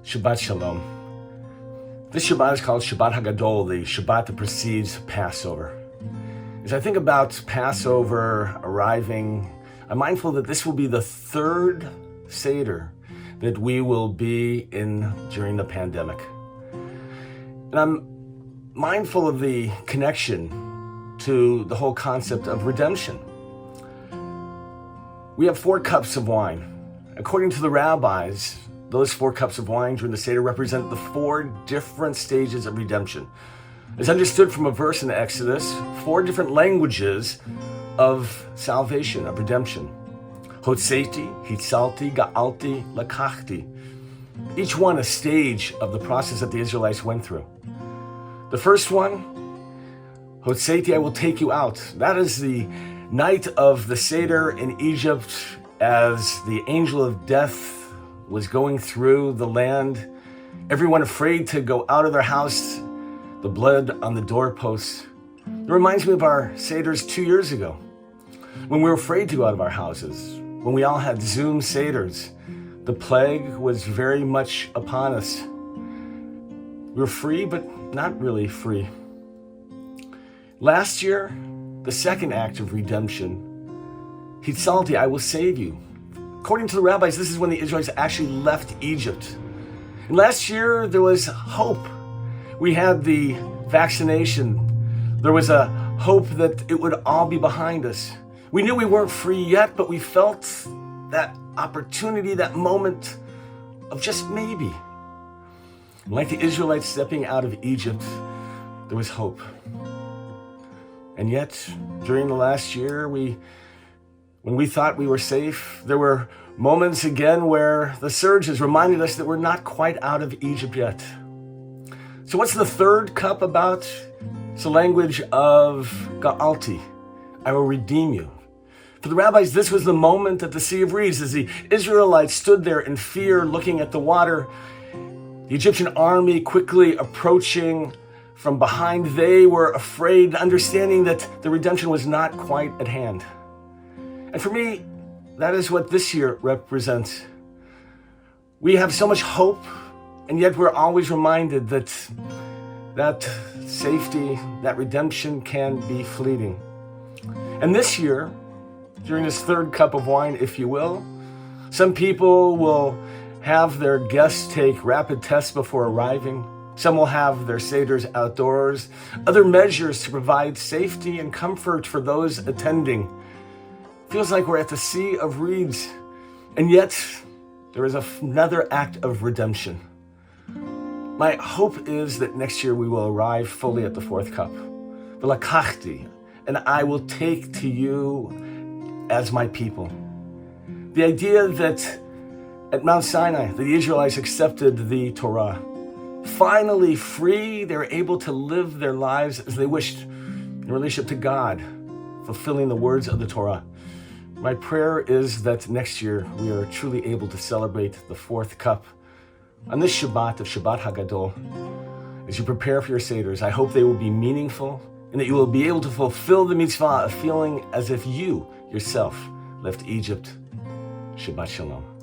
Shabbat Shalom. This Shabbat is called Shabbat HaGadol, the Shabbat that precedes Passover. As I think about Passover arriving, I'm mindful that this will be the third Seder that we will be in during the pandemic. And I'm mindful of the connection to the whole concept of redemption. We have 4 cups of wine. According to the rabbis, those 4 cups of wine during the Seder represent the 4 different stages of redemption. As understood from a verse in Exodus, 4 different languages of salvation, of redemption. Hotzeiti, Hitzalti, Ga'alti, Lakachti. Each one a stage of the process that the Israelites went through. The first one, Hotzeiti, I will take you out. That is the night of the Seder in Egypt as the angel of death was going through the land, everyone afraid to go out of their house, the blood on the doorposts. It reminds me of our Seders 2 years ago, when we were afraid to go out of our houses, when we all had Zoom Seders. The plague was very much upon us. We were free, but not really free. Last year, the second act of redemption, Hitzalti, I will save you. According to the rabbis, this is when the Israelites actually left Egypt. And last year, there was hope. We had the vaccination. There was a hope that it would all be behind us. We knew we weren't free yet, but we felt that opportunity, that moment of just maybe. Like the Israelites stepping out of Egypt, there was hope. And yet, during the last year, when we thought we were safe, there were moments again where the surges reminded us that we're not quite out of Egypt yet. So what's the third cup about? It's the language of Ga'alti. I will redeem you. For the rabbis, this was the moment at the Sea of Reeds as the Israelites stood there in fear looking at the water. The Egyptian army quickly approaching from behind. They were afraid, understanding that the redemption was not quite at hand. And for me, that is what this year represents. We have so much hope, and yet we're always reminded that safety, that redemption can be fleeting. And this year, during this third cup of wine, if you will, some people will have their guests take rapid tests before arriving. Some will have their Seders outdoors. Other measures to provide safety and comfort for those attending. Feels like we're at the Sea of Reeds, and yet there is another act of redemption. My hope is that next year we will arrive fully at the 4th cup, the Lakachti, and I will take to you as my people. The idea that at Mount Sinai, the Israelites accepted the Torah. Finally free, they were able to live their lives as they wished in relationship to God, fulfilling the words of the Torah. My prayer is that next year we are truly able to celebrate the 4th cup on this Shabbat of Shabbat HaGadol. As you prepare for your Seders, I hope they will be meaningful and that you will be able to fulfill the mitzvah of feeling as if you yourself left Egypt. Shabbat Shalom.